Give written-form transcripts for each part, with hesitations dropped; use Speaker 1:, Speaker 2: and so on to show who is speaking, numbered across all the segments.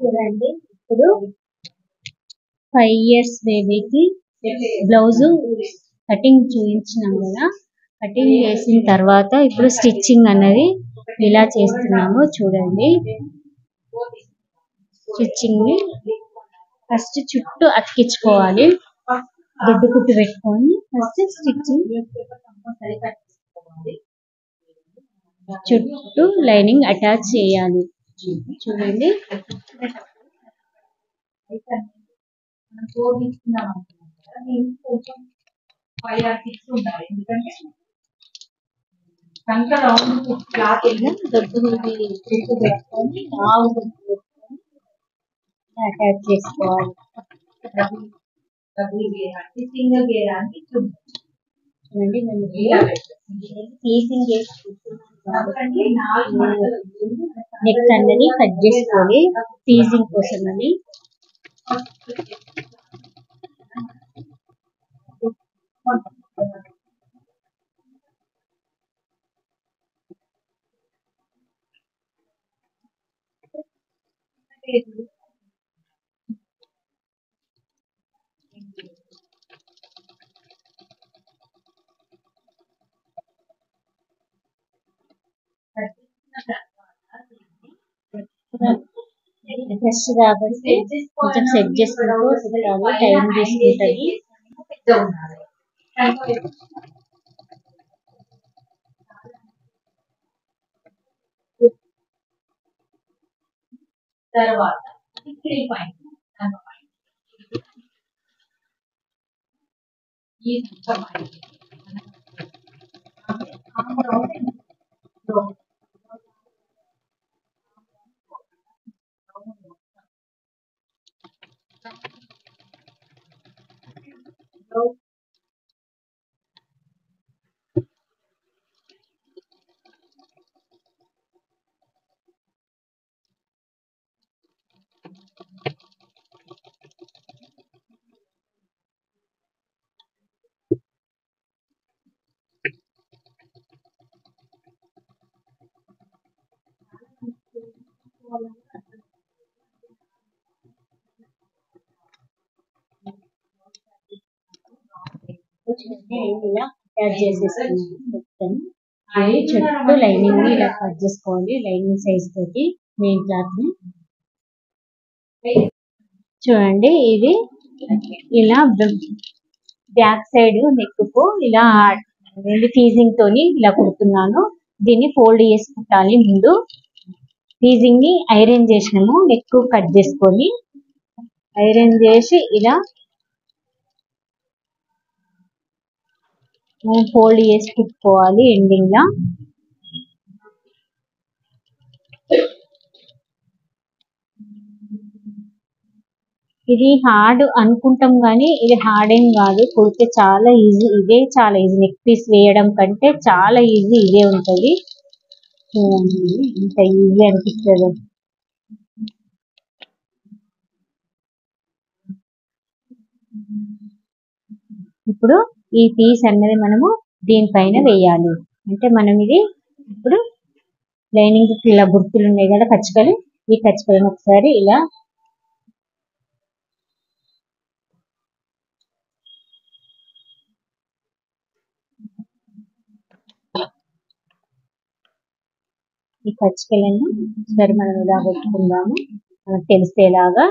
Speaker 1: చూడండి ఇప్పుడు 5 years బేబీకి బ్లౌజ్ కటింగ్ చూపించినాం కదా. కటింగ్ చేసిన తర్వాత ఇప్పుడు స్టిచ్చింగ్ అనేది ఇలా చేస్తున్నాము చూడండి. స్టిచ్చింగ్ ని ఫస్ట్ చుట్టూ అతికించుకోవాలి. దొడ్డు కుట్టు పెట్టుకొని ఫస్ట్ స్టిచ్చింగ్ చుట్టూ లైనింగ్ అటాచ్ చేయాలి. చూడండి దొడ్డు కుట్టు పెట్టుకొని లావు కుట్టు పెట్టుకొని అటాచ్ చేసుకోవాలి. చూడండి టీచింగ్ నెక్ అన్నది కట్ చేసుకోవాలి టీజింగ్ కోసం అని. ఫ్రెష్ కాబట్టి కొంచెం సెట్ చేసుకుంటూ కుట్టాలి. టైం తీసుకుంటది. తర్వాత ఇలా అటాచ్ చేసేసుకున్నాము. మొత్తం చుట్టూ లైనింగ్ ని ఇలా కట్ చేసుకోవాలి. లైనింగ్ సైజ్ తోటి మెయిన్ క్లాత్ ని చూడండి. ఇది ఇలా బ్యాక్ సైడ్ నెక్ కు ఇలా టీజింగ్ తోని ఇలా కుడుతున్నాను. దీన్ని ఫోల్డ్ చేసి కుట్టాలి. ముందు టీజింగ్ ని ఐరన్ చేసినాము. నెక్ కట్ చేసుకొని ఐరన్ చేసి ఇలా ఫోల్డ్ చేసి కుట్టుకోవాలి. ఎండింగ్ లా ఇది హార్డ్ అనుకుంటాం కానీ ఇది హార్డ్ ఏం కాదు. కుడితే చాలా ఈజీ. ఇదే చాలా ఈజీ. నెక్ పీస్ వేయడం కంటే చాలా ఈజీ ఇదే ఉంటది. ఇంత ఈజీ అనిపిస్తుంది. ఇప్పుడు ఈ పీస్ అన్నది మనము దీనిపైన వేయాలి. అంటే మనం ఇది ఇప్పుడు లైనింగ్ ఇలా గుర్తులు ఉన్నాయి కదా కచ్చికలు. ఈ కచ్చికలను ఒకసారి ఇలా ఈ కచ్చికలను ఒకసారి మనం ఇలా పెట్టుకుందాము. మనకు తెలిసేలాగా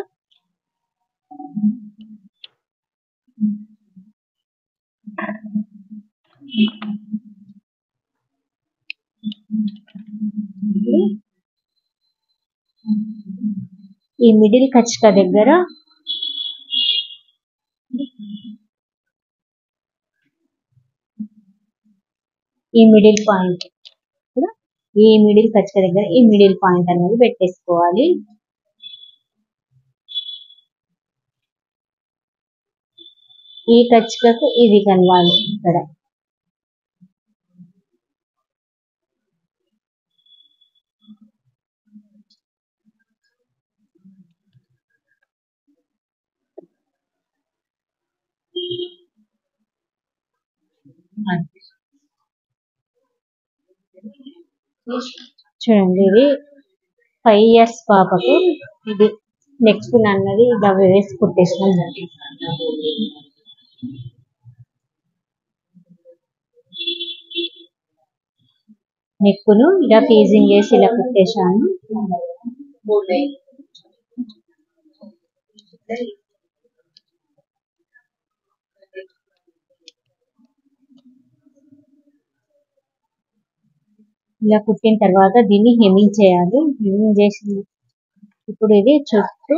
Speaker 1: ఈ మిడిల్ కచ్చిక దగ్గర ఈ మిడిల్ పాయింట్ ఈ మిడిల్ కచ్చిక దగ్గర ఈ మిడిల్ పాయింట్ అనేది పెట్టేసుకోవాలి. ఈ కచ్చికకు ఇది కనవాలి ఇక్కడ. చూడండి, ఇది 5 years పాపకు ఇది నెక్స్ట్ అన్నది ఇలా వేసి కుట్టేసినాం. నెక్కును ఇలా ఫీజింగ్ వేసి ఇలా కుట్టేశాను. ఇలా కుట్టిన తర్వాత దీన్ని హెమ్మింగ్ చేయాలి. హెమ్మింగ్ చేసి ఇప్పుడు ఇది చుట్టూ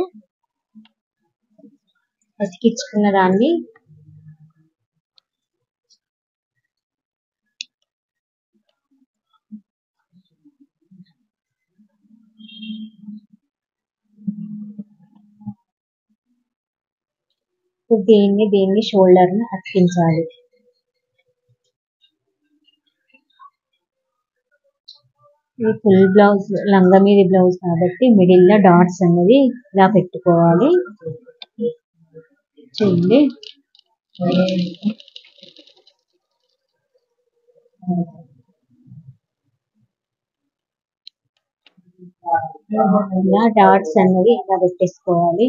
Speaker 1: అతికించుకున్న దాన్ని దీన్ని షోల్డర్ ను అతికించాలి. ఇది ఫుల్ బ్లౌజ్, లంగా మీది బ్లౌజ్ కాబట్టి మిడిల్ లో డాట్స్ అనేది ఇలా పెట్టుకోవాలి. చూడండి, ఇలా డాట్స్ అనేది ఇలా పెట్టేసుకోవాలి.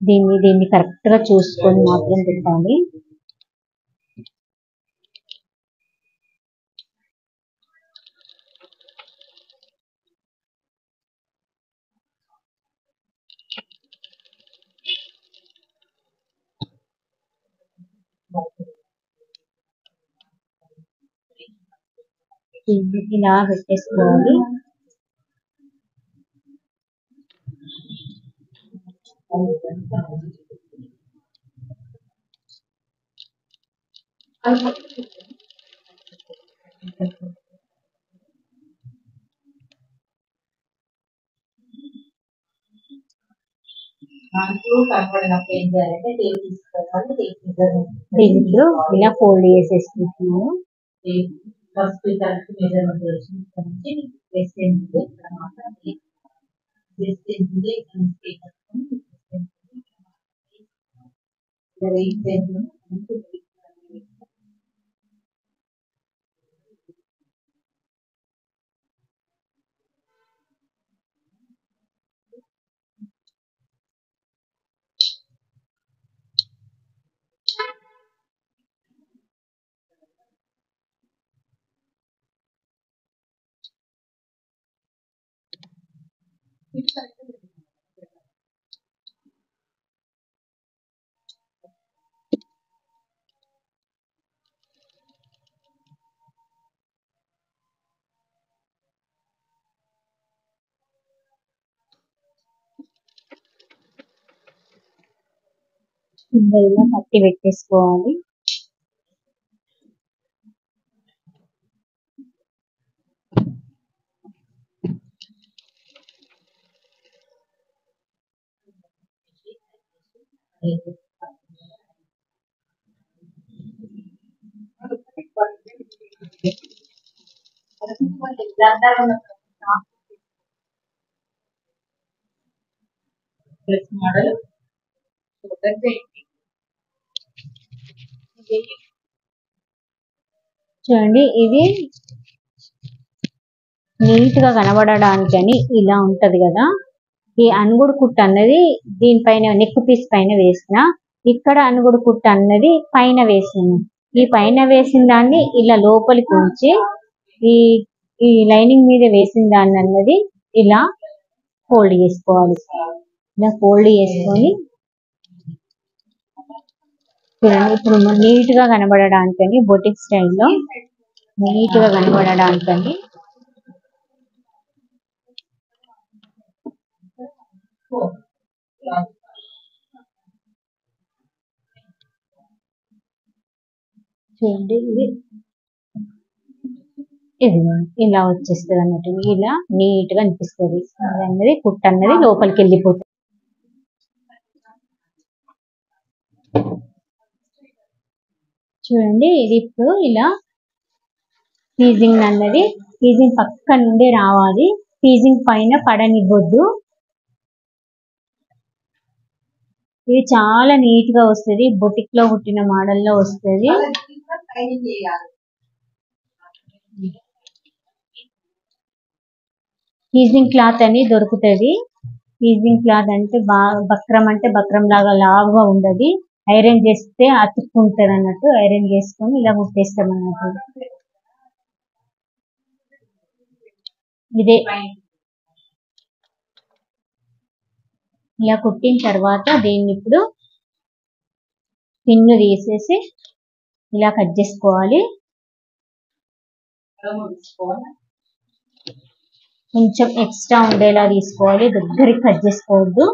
Speaker 1: దీన్ని కరెక్ట్ గా చూసుకొని మాత్రం పెట్టాలి. దీన్ని ఇలా పెట్టేసుకోవాలి. దీన్ని ఇప్పుడు ఇలా ఫోల్డ్ చేసేసుకుంటున్నాను. ఇలా పట్టి పెట్టేసుకోవాలి. మోడల్ చూడండి, ఇది నీట్ గా కనబడడానికని ఇలా ఉంటది కదా. ఈ అనుగుడు కుట్టు అన్నది దీనిపైన నెక్ పీస్ పైన వేసిన, ఇక్కడ అనుగుడు కుట్టు అన్నది పైన వేసాను. ఈ పైన వేసిన దాన్ని ఇలా లోపలికి ఉంచి ఈ లైనింగ్ మీద వేసిన దాన్ని అన్నది ఇలా ఫోల్డ్ చేసుకోవాలి. ఇలా ఫోల్డ్ చేసుకొని చూడండి, ఇప్పుడు నీట్ గా కనబడడానికని బొటిక్ స్టైల్లో నీట్ గా కనబడడానికని చూడండి, ఇది ఇలా వచ్చేస్తుంది అన్నట్టు. ఇలా నీట్ గా అనిపిస్తుంది. అన్నది కుట్టు అన్నది లోపలికి వెళ్ళిపోతుంది. చూడండి, ఇది ఇప్పుడు ఇలా ఫీజింగ్ అన్నది ఫీజింగ్ పక్క నుండి రావాలి. ఫీజింగ్ పైన పడనివ్వద్దు. ఇది చాలా నీట్ గా వస్తుంది, బొటిక్ లో కుట్టిన మోడల్ లో వస్తుంది. ఫీజింగ్ క్లాత్ అని దొరుకుతుంది. ఫీజింగ్ క్లాత్ అంటే బక్రం లాగా లావుగా ఉండదు. ఐరన్ చేస్తే అతుక్కుంటది అన్నట్టు. ఐరన్ చేసుకొని ఇలా కుట్టేస్తాం అన్నట్టు. ఇదే ఇలా కుట్టిన తర్వాత దీన్ని ఇప్పుడు పిన్ను తీసేసి ఇలా కట్ చేసుకోవాలి. కొంచెం ఎక్స్ట్రా ఉండేలా తీసుకోవాలి, దగ్గరికి కట్ చేసుకోవద్దు.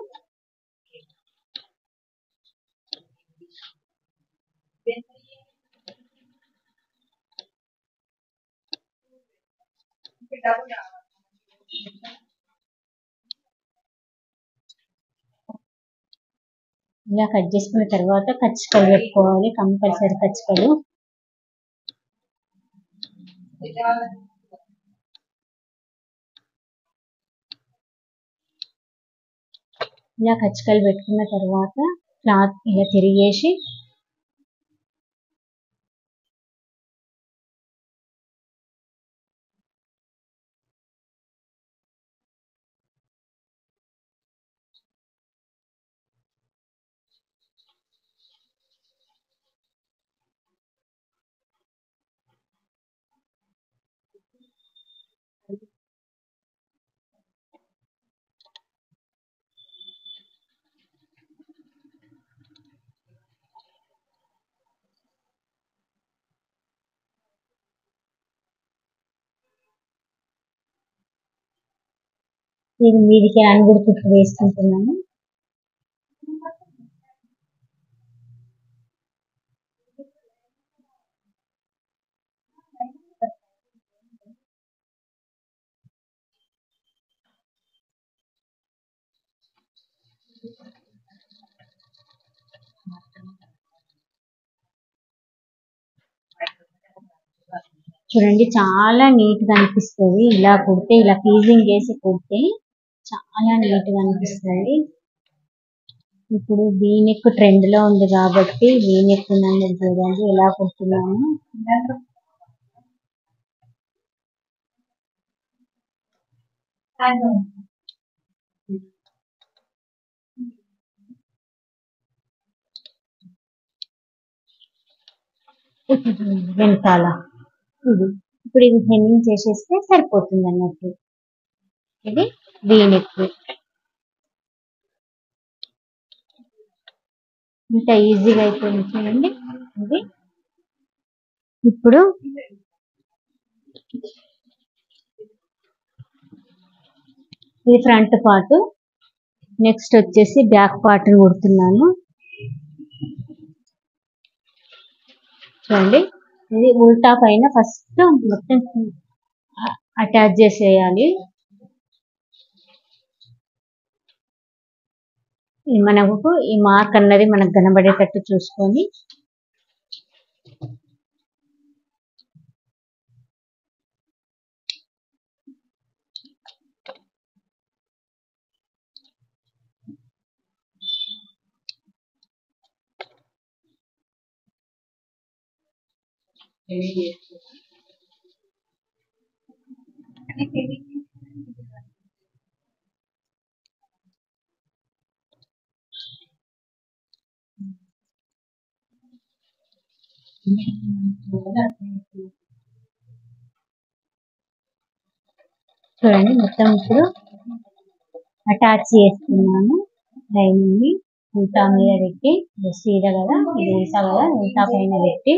Speaker 1: ఇలా కట్ చేసుకున్న తర్వాత కచ్చికలు పెట్టుకోవాలి, కంపల్సరీ కచ్చికలు. ఇలా కచ్చికలు పెట్టుకున్న తర్వాత క్లాత్ ఇలా తిరిగేసి దీని మీదికి అణుగుడు కుట్టు వేసుకుంటున్నాను. చూడండి, చాలా నీట్ గా అనిపిస్తుంది ఇలా కుడితే. ఇలా ఫీజింగ్ చేసి కుడితే చాలా నీట్ గా అనిపిస్తుంది. ఇప్పుడు వీనెక్ ట్రెండ్ లో ఉంది కాబట్టి వీనెక్ నన్ను చూడండి ఎలా కుడుతున్నాను. వెనకాల ఇది ఇప్పుడు ఇది హెమ్మింగ్ చేసేస్తే సరిపోతుంది అన్నట్టు. ఇది వీనెక్. ఇంత ఈజీగా అయిపోయింది చూడండి. ఇది ఇప్పుడు ఇది ఫ్రంట్ పార్ట్. నెక్స్ట్ వచ్చేసి బ్యాక్ పార్ట్ కుడుతున్నాను. చూడండి, ఇది ఉల్టా పైన ఫస్ట్ మొత్తం అటాచ్ చేసేయాలి. మనకు ఈ మార్క్ అన్నది మనకు కనబడేటట్టు చూసుకొని చూడండి మొత్తం ఇప్పుడు అటాచ్ చేస్తున్నాను. లైనింగ్ ఉల్టా మీద పెట్టి, సీదా కదా ఇది ఉల్టా కదా, ఉల్టా పైన పెట్టి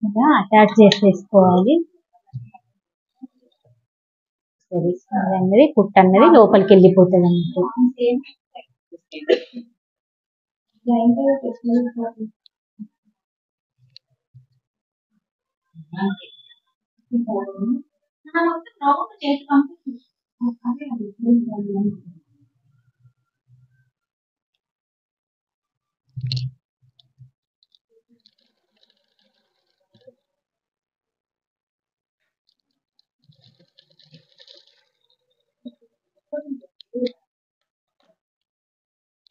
Speaker 1: ఇలా అటాచ్ చేసేసుకోవాలి. సరే, అన్నది కుట్టు అన్నది లోపలికి వెళ్ళిపోతుంది అన్నట్టు.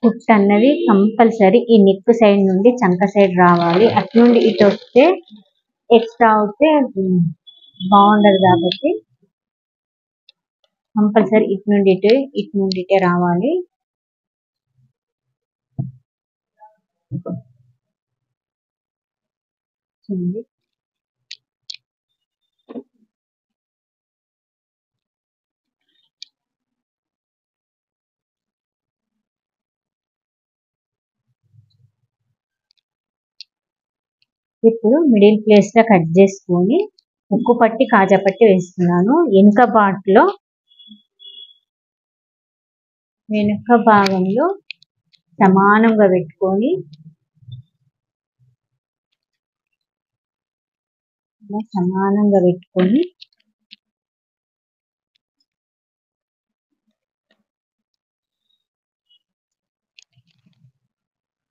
Speaker 1: కుట్టు అన్నది కంపల్సరీ ఈ నెక్ సైడ్ నుండి చంక సైడ్ రావాలి. అటు నుండి ఇటు వస్తే ఎక్స్ట్రా అవుతే బాగుండదు కాబట్టి కంపల్సరీ ఇటు నుండి ఇటు, ఇటు నుండి ఇటే రావాలి. చూడండి. ఇప్పుడు మిడిల్ ప్లేస్ లో కట్ చేసుకొని ఉక్కు పట్టి కాజా పట్టి వేస్తున్నాను. వెనుక భాగంలో సమానంగా పెట్టుకొని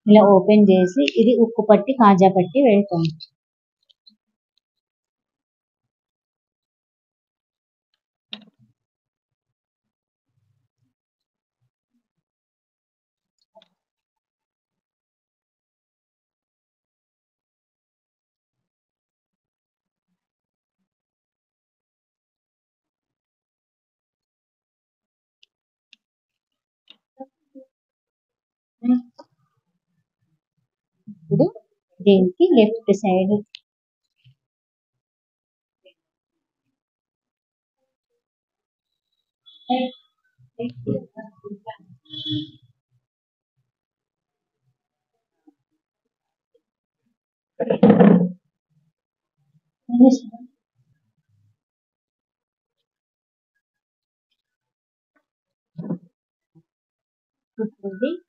Speaker 1: ఇలా ఓపెన్ చేసి ఇది ఉక్కు పట్టి కాజా పట్టి వెళ్తాం. ఇప్పుడు దీనికి లెఫ్ట్ సైడ్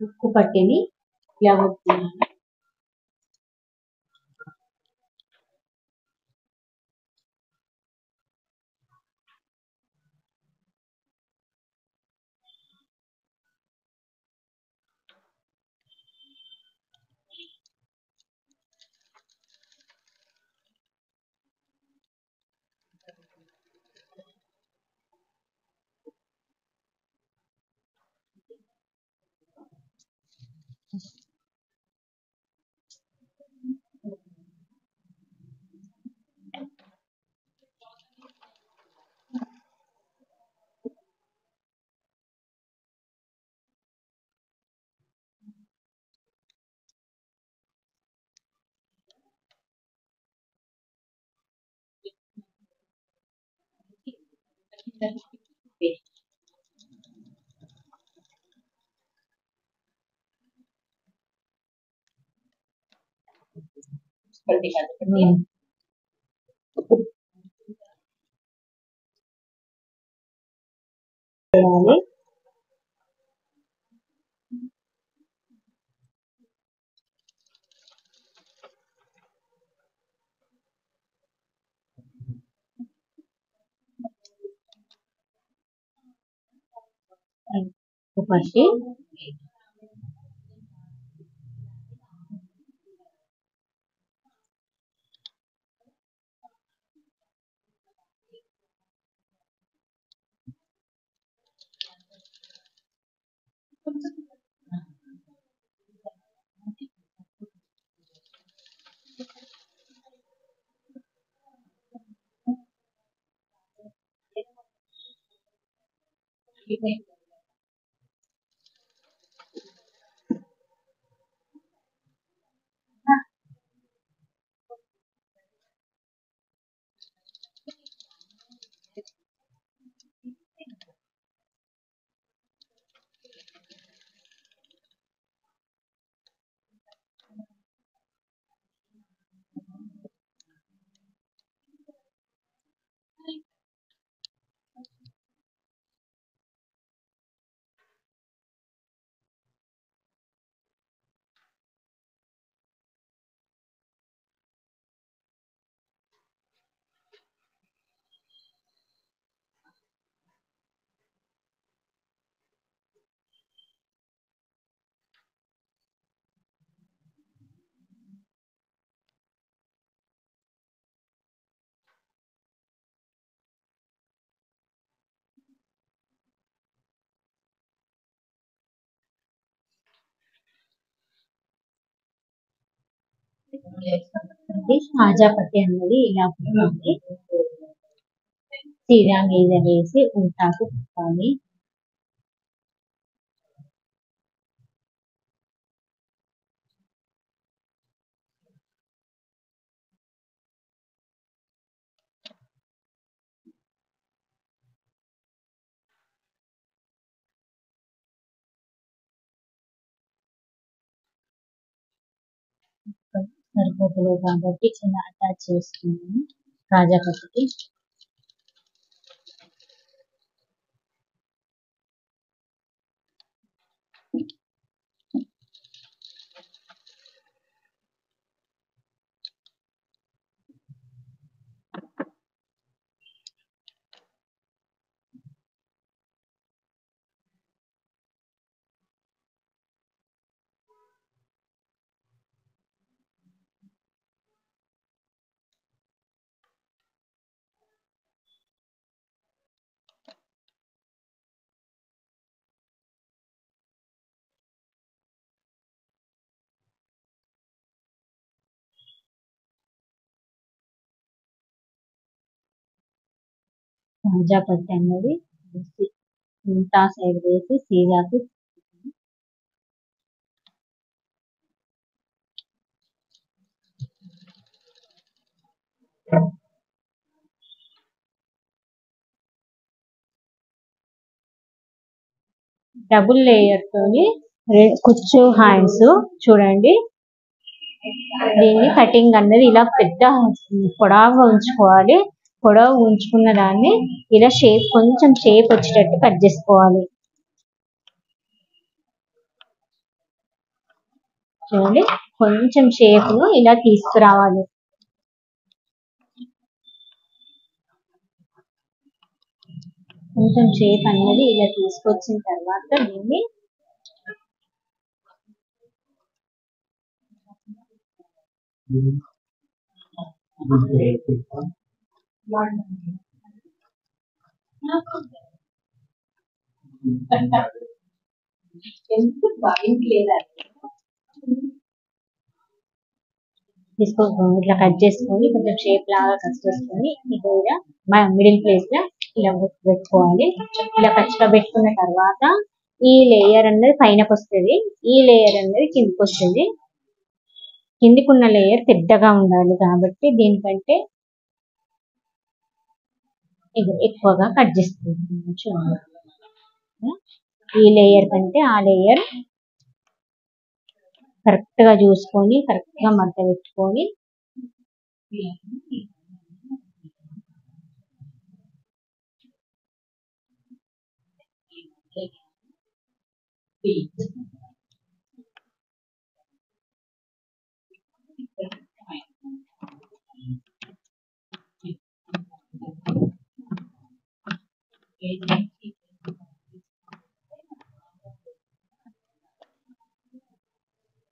Speaker 1: ఉక్కు పట్టిని ఇలా కొడుతున్నాను. చేయాలి. ఉక్కు పట్టి ఇది కాజా పట్టి అన్నది ఇలా ఉంటుంది. సీదా మీద వేసి ఉంటాకు తిప్పాలి. సరిపోతుంది కాబట్టి చిన్న అటాచ్ చేసుకున్నాను కాజా పట్టికి. కాజా పట్టి అన్నది ఉల్టా సైడ్ వేసి సీదాకు డబుల్ లేయర్ తోని కుచ్చు హ్యాండ్స్ చూడండి. దీన్ని కటింగ్ అన్నది ఇలా పెద్ద పొడవుగా ఉంచుకోవాలి. పొడవు ఉంచుకున్న దాన్ని ఇలా షేప్ కొంచెం షేప్ వచ్చేటట్టు కట్ చేసుకోవాలి. చూడండి కొంచెం షేప్ ను ఇలా తీసుకురావాలి. కొంచెం షేప్ అన్నది ఇలా తీసుకొచ్చిన తర్వాత దీన్ని తీసుకో ఇట్లా కట్ చేసుకొని కొంచెం షేప్ లాగా కట్ చేసుకొని ఇలా మిడిల్ ప్లేస్ లో ఇలా పెట్టుకోవాలి. ఇలా ఖచ్చితంగా పెట్టుకున్న తర్వాత ఈ లేయర్ అన్నది పైనకి వస్తుంది, ఈ లేయర్ అన్నది కిందికి వస్తుంది. కిందికున్న లేయర్ పెద్దగా ఉండాలి కాబట్టి దీనికంటే ఇది ఎక్కువగా కట్ చేసుకుంటున్నాను. చూడండి ఈ లేయర్ కంటే ఆ లేయర్ కరెక్ట్ గా చూసుకొని కరెక్ట్ గా మడత పెట్టుకొని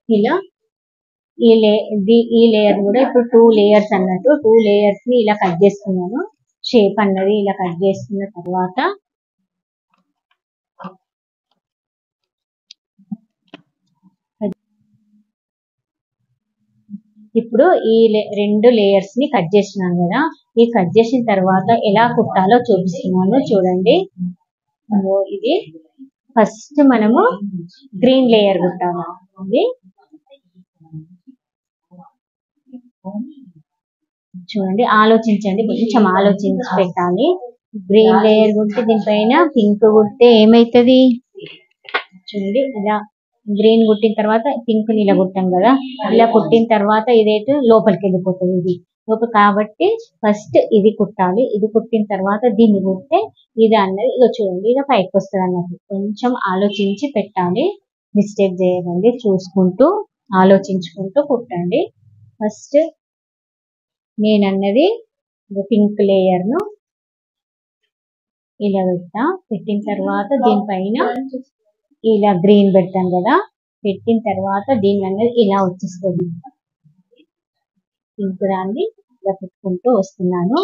Speaker 1: ఇలా ఈ లేయర్ కూడా ఇప్పుడు 2 లేయర్స్ అన్నట్టు 2 లేయర్స్ ని ఇలా కట్ చేసుకున్నాను. షేప్ అన్నది ఇలా కట్ చేసుకున్న తర్వాత ఇప్పుడు ఈ 2 లేయర్స్ ని కట్ చేసినాను కదా, ఈ కట్ చేసిన తర్వాత ఎలా కుట్టాలో చూపిస్తున్నాను చూడండి. ఇది ఫస్ట్ మనము గ్రీన్ లేయర్ కుట్టాలి. చూడండి ఆలోచించండి, కొంచెం ఆలోచించి పెట్టాలి. గ్రీన్ లేయర్ కుట్టి దీనిపైన పింక్ కుడితే ఏమైతుంది? చూడండి ఇలా గ్రీన్ కుట్టిన తర్వాత పింక్ ని ఇలా కుట్టాం కదా, ఇలా కుట్టిన తర్వాత ఇదేంటి లోపలికి వెళ్ళిపోతుంది. ఇది లోపల కాబట్టి ఫస్ట్ ఇది కుట్టాలి. ఇది కుట్టిన తర్వాత దీన్ని కుడితే ఇది అన్నది ఇక చూడండి ఇలా పైకి వస్తుంది అన్నది. కొంచెం ఆలోచించి పెట్టాలి, మిస్టేక్ చేయకండి. చూసుకుంటూ ఆలోచించుకుంటూ కుట్టండి. ఫస్ట్ నేనన్నది పింక్ లేయర్ ను ఇలా పెట్టిన తర్వాత దీనిపైన ఇలా గ్రీన్ పెడతాం కదా, పెట్టిన తర్వాత దీని అన్నది ఇలా వచ్చేస్తుంది. పింక్ దాన్ని ఇలా పెట్టుకుంటూ వస్తున్నాను.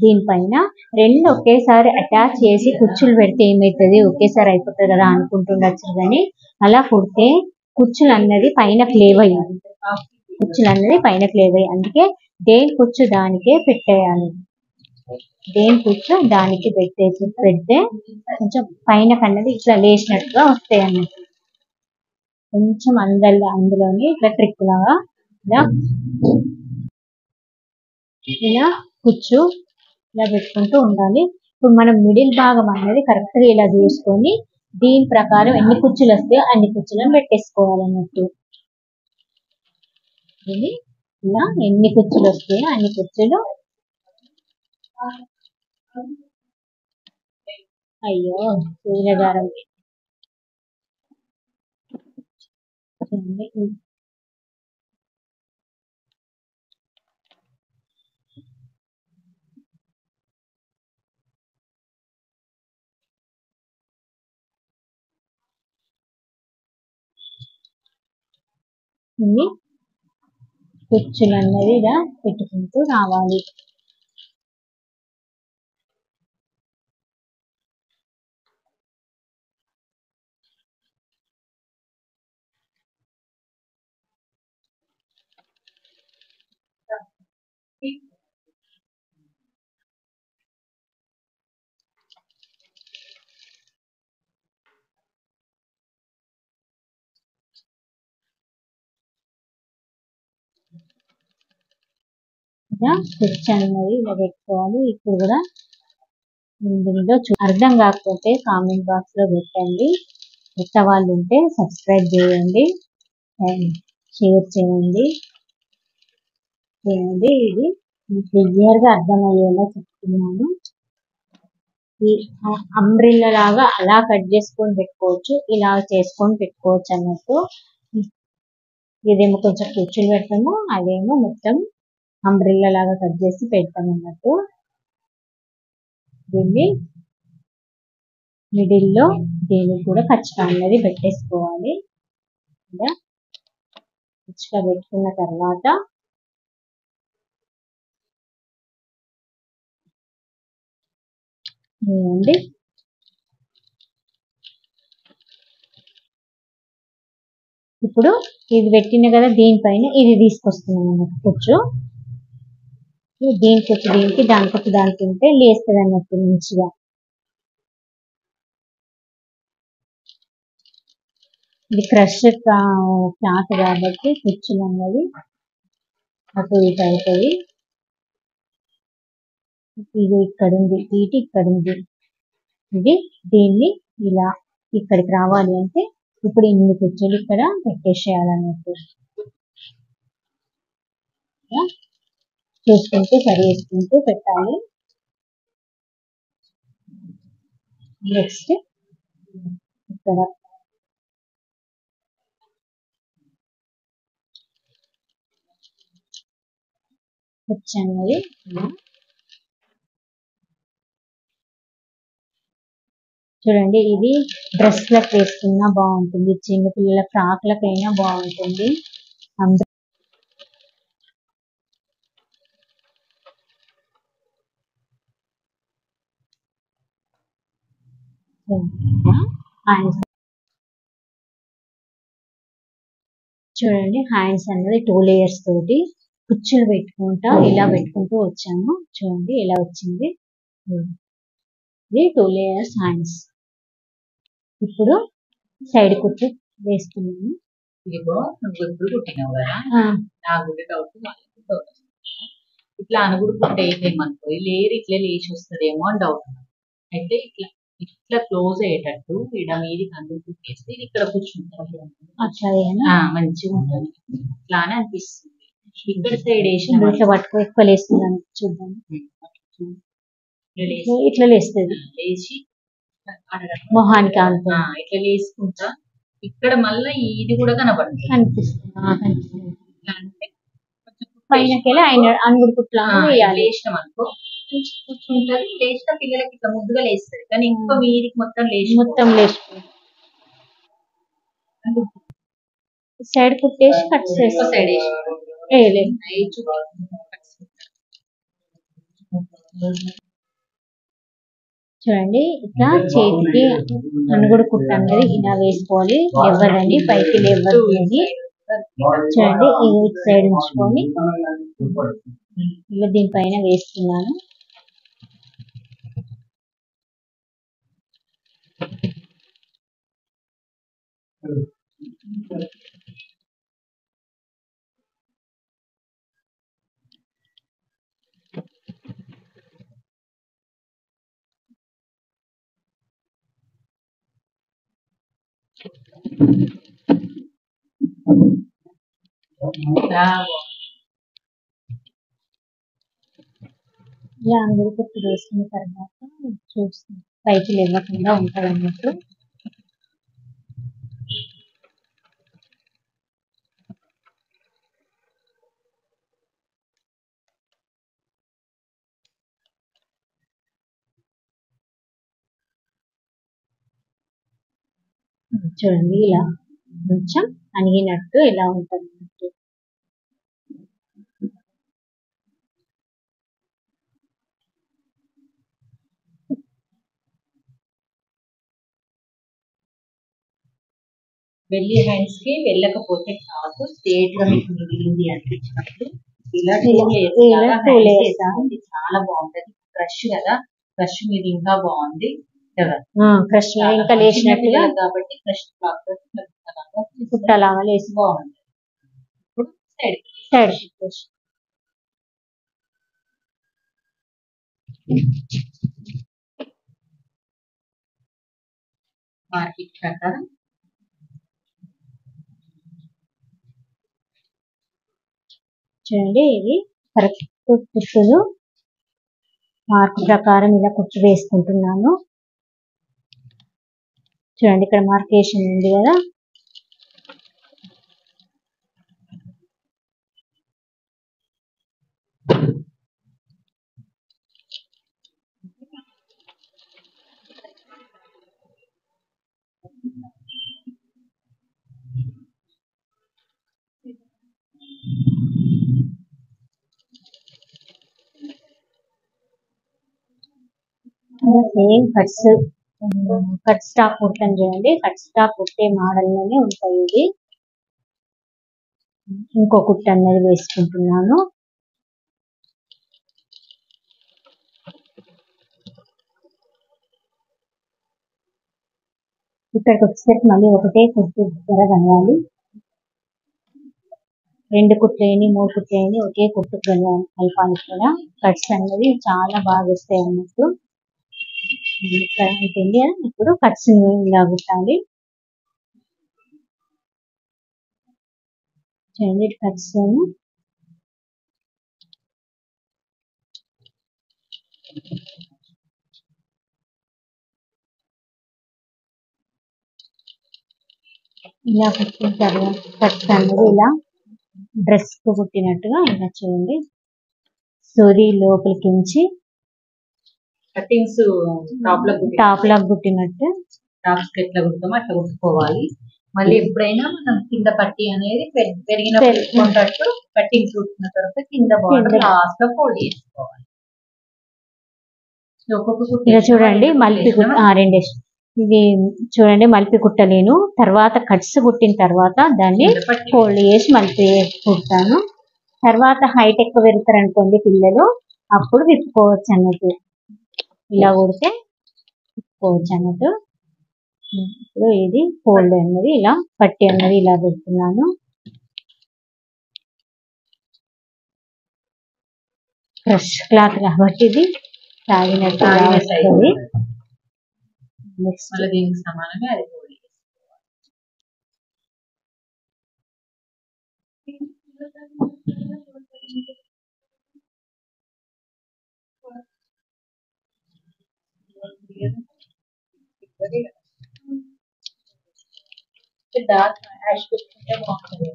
Speaker 1: దీనిపైన 2 ఒకేసారి అటాచ్ చేసి కుచ్చులు పెడితే ఏమవుతుంది, ఒకేసారి అయిపోతుంది కదా అనుకుంటుండొచ్చు. కానీ అలా కుడితే కుచ్చులు అన్నది పైన క్లేవ్ అయ్యాయి. కుచ్చులు అనేది పైనకి లేవాయి. అందుకే దేని కుచ్చు దానికే పెట్టేయాలి. దేని కుచ్చు దానికి పెడితే కొంచెం పైన కన్నది ఇట్లా లేచినట్టుగా వస్తాయి అన్నట్టు. కొంచెం అందులోని ఇట్లా ట్రిక్ లాగా ఇలా కుచ్చు ఇలా పెట్టుకుంటూ ఉండాలి. ఇప్పుడు మనం మిడిల్ భాగం అనేది కరెక్ట్ గా ఇలా చూసుకొని దీని ప్రకారం ఎన్ని కుచ్చులు వస్తాయో అన్ని కుచ్చులను పెట్టేసుకోవాలన్నట్టు. ఇది ఇలా ఎన్ని కుచ్చులు వస్తాయో అన్ని కుచ్చులు. అయ్యో సూర్యగారం ఇన్ని కుచ్చులు అన్నది ఇలా పెట్టుకుంటూ రావాలి. ఇలా కుచ్చు అన్నది ఇలా పెట్టుకోవాలి. ఇప్పుడు కూడా ఇందులో అర్థం కాకపోతే కామెంట్ బాక్స్ లో పెట్టండి. కొత్త వాళ్ళు ఉంటే సబ్స్క్రైబ్ చేయండి, షేర్ చేయండి. ఇది క్లియర్ గా అర్థమయ్యేలా చెప్తున్నాను. ఈ అంబ్రిల్లా లాగా అలా కట్ చేసుకొని పెట్టుకోవచ్చు, ఇలా చేసుకొని పెట్టుకోవచ్చు అన్నట్టు. ఇదేమో కొంచెం కుచ్చులు పెడతాము, అదేమో మొత్తం అంబ్రిల్లా లాగా కట్ చేసి పెడతాం అన్నట్టు. దీన్ని మిడిల్ లో దీనికి కూడా కచ్చిగా అన్నది పెట్టేసుకోవాలి. ఇలా కచ్చిగా పెట్టుకున్న తర్వాత ఇప్పుడు ఇది పెట్టిన కదా దీనిపైన ఇది తీసుకొస్తున్నాం అన్నట్టు కుచ్చు. దీని కుచ్చు దీనికి, దాని కుచ్చు దానికి ఉంటే లేస్తుంది అన్నట్టు మంచిగా. ఇది క్రష్ క్లాత్ కాబట్టి కుచ్చులు అన్నది అటు ఇటు అవుతుంది. ఇది ఇక్కడ ఉంది, ఇటు ఇక్కడ ఉంది. ఇది దీన్ని ఇలా ఇక్కడికి రావాలి అంటే ఇప్పుడు ఇన్ని కుచ్చులు ఇక్కడ పెట్టేసేయాలన్నట్టు. చూసుకుంటూ సరి చేసుకుంటూ పెట్టాలి. నెక్స్ట్ ఇక్కడ కుచ్చు అన్నది చూడండి. ఇది డ్రెస్లకు వేసుకున్నా బాగుంటుంది, చిన్నపిల్లల ఫ్రాక్లకైనా బాగుంటుంది. చూడండి హ్యాండ్స్ అన్నది 2 లేయర్స్ తోటి కుచ్చులు పెట్టుకుంటా ఇలా పెట్టుకుంటూ వచ్చాము. చూడండి ఎలా వచ్చింది. ఇది 2 లేయర్స్ హ్యాండ్స్. ఇప్పుడు సైడ్ కుచ్చు వేస్తున్నాము.
Speaker 2: ఇట్లా అనుకుంటే ఏమేమనుకో లేయర్ ఇట్లా లేచి వస్తుందేమో అని డౌట్. అయితే ఇట్లా ఇట్లా క్లోజ్ అయ్యేటట్టు ఇక్కడ మీది అందుకేస్తే ఇక్కడ కూర్చుంటారు. మంచిగా ఉంటుంది, ఇట్లానే అనిపిస్తుంది. ఇక్కడ సైడ్ వేసిన
Speaker 1: ఇట్లా పట్టుకో ఎక్కువ లేస్తుందని చూద్దాం. ఇట్లా లేస్తుంది,
Speaker 2: లేచి
Speaker 1: మొహానికి
Speaker 2: ఇట్లా లేసుకుంటా ఇక్కడ మళ్ళీ ఇది కూడా కనబడుతుంది
Speaker 1: అనిపిస్తుంది. పైనకెళ్ళి ఆయన అంగుడు కుట్లా
Speaker 2: లేచినాం అనుకో కూర్చుంటది. లేచిన పిల్లలకి ఇట్లా ముద్దుగా లేస్తుంది, కానీ ఇంకో మీదికి మొత్తం
Speaker 1: లేచిపోయింది. సైడ్ కుట్టేసి కట్ చేసి
Speaker 2: సైడ్
Speaker 1: చూడండి. ఇట్లా చేతికి అనుగుడు కుట్ట అనేది ఇలా వేసుకోవాలి. ఎవరని పైకి లేవద్దు అని చూడండి ఈ సైడ్ ఉంచుకొని ఇలా దీనిపైన వేస్తున్నాను. ఇలా అందరూ కుట్టు వేసుకున్న తర్వాత చూసి పైకి లేవకుండా ఉంటుంది అన్నట్టు. చూడండి ఇలా కొంచెం అణిగినట్టు ఇలా ఉంటుంది అన్నట్టు.
Speaker 2: వెళ్ళి హ్యాండ్స్ కి వెళ్ళకపోతే కాదు, స్ట్రేట్ గా మీకు మిగిలింది అనిపించినప్పుడు ఇలా చాలా బాగుంటది. క్రష్ కదా, క్రష్ మీద ఇంకా బాగుంది కదా,
Speaker 1: క్రష్ ఇంకా లేచినట్టుగా
Speaker 2: కాబట్టి క్రష్
Speaker 1: పుట్టలాగా లేసి
Speaker 2: బాగుంది. ఇప్పుడు సైడ్
Speaker 1: సైడ్
Speaker 2: మార్కెట్ ప్రకారం
Speaker 1: చూడండి ఇది కరెక్ట్ కుట్టులు మార్క్ ప్రకారం ఇలా కుట్టు వేసుకుంటున్నాను. చూడండి ఇక్కడ మార్కేషన్ ఉంది కదా, సేమ్ కట్ స్టాక్ కుడతాను చూడండి. కట్ స్టాక్ కుట్టే మోడల్ లోనే ఉంటాయి. ఇది ఇంకో కుట్టు అనేది వేసుకుంటున్నాను. ఇక్కడికి వచ్చేసరికి మళ్ళీ ఒకటే కుట్టు ధర కలవాలి. 2 కుట్లేని 3 కుట్లేని ఒకే కుట్టు కలపాలి. కూడా కట్స్ అనేది చాలా బాగా వస్తాయి అన్నట్టు. అయిపోయింది. ఇప్పుడు కట్స్ ఇలా కుట్టాలి. చూడండి కట్స్ ఇలా కుట్టిన తర్వాత కట్స్ అనేది ఇలా డ్రెస్ కు కుట్టినట్టుగా ఇలా చూడండి. సూది లోపలికి ఉంచి
Speaker 2: కటింగ్స్
Speaker 1: టాప్ లాగా కుట్టినట్టు
Speaker 2: టాప్స్ ఎట్లా కుడతామో అట్లా కుట్టుకోవాలి. మళ్ళీ ఎప్పుడైనా మనం కింద పట్టి అనేది పెరిగిన పెట్టుకున్నట్టు కటింగ్స్ కుట్టిన తర్వాత కింద బార్డర్ లాస్ట్ లో ఫోల్డ్ చేసుకోవాలి.
Speaker 1: ఇలా చూడండి మలిపి రెండే ఇది చూడండి మలిపి కుట్టలేను. తర్వాత కట్స్ కుట్టిన తర్వాత దాన్ని ఫోల్డ్ చేసి మలిపి కుడతాను. తర్వాత హైట్ ఎక్కువ పెడతారు అనుకోండి పిల్లలు, అప్పుడు విప్పుకోవచ్చు అన్నట్టు. ఇలా కుడితే విప్పుకోవచ్చు అన్నట్టు. ఇప్పుడు ఇది ఫోల్డ్ అన్నది ఇలా పట్టి అన్నది ఇలా పెడుతున్నాను. ఫ్రెష్ క్లాత్ కాబట్టి ఇది సాగినట్టు వస్తుంది. నెక్స్ట్
Speaker 2: దీనికి సమానంగా అది ఫోల్డ్ డార్క్ యాష్ పెట్టుకుంటే బాగుంటుంది.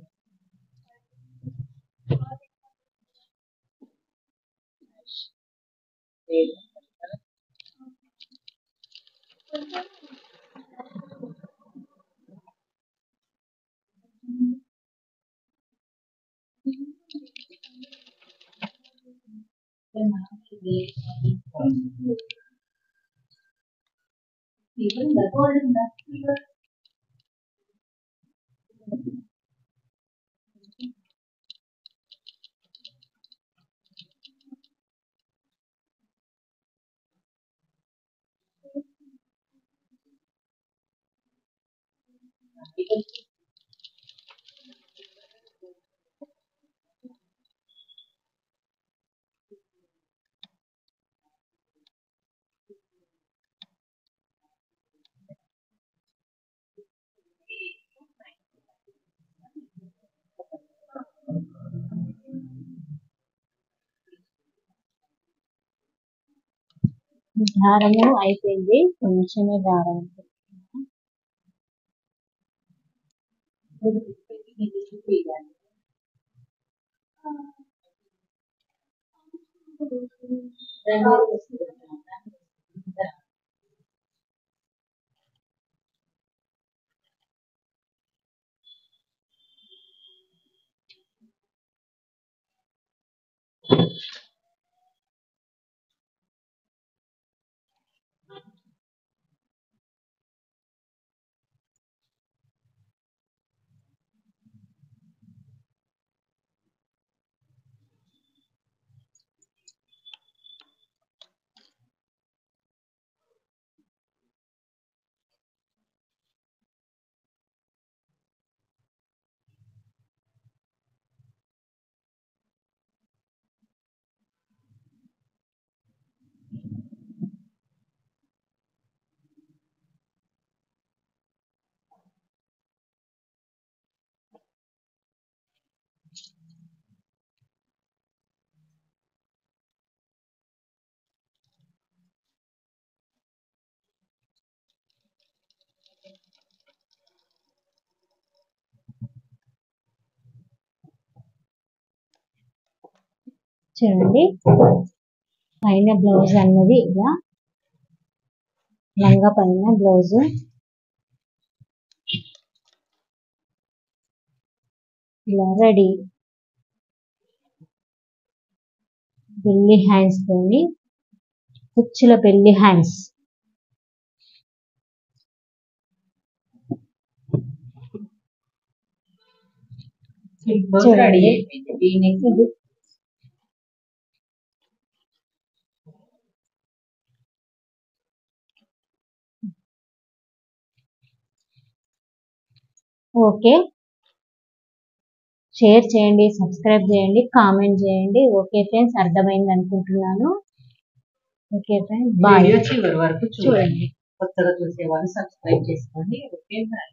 Speaker 1: దారము అయిపోయింది, కొంచెమే దారం ఉంది. చూడండి, పైన బ్లౌజ్ అన్నది ఇలా, లంగా పైన బ్లౌజ్ ఇలా రెడీ. బెల్లి హ్యాండ్స్ తోని, కుచ్చుల బెల్లి హ్యాండ్స్.
Speaker 2: రెడీ అయిపోయింది. దీనికి
Speaker 1: ఇది ఓకే, షేర్ చేయండి, సబ్స్క్రైబ్ చేయండి, కామెంట్ చేయండి. ఓకే ఫ్రెండ్స్, అర్థమైంది అనుకుంటున్నాను. Okay friends, bye.
Speaker 2: వీడియో చివరి వరకు చూడండి. కొత్తగా చూసేవాళ్ళు సబ్స్క్రైబ్ చేసుకోండి. Okay bye.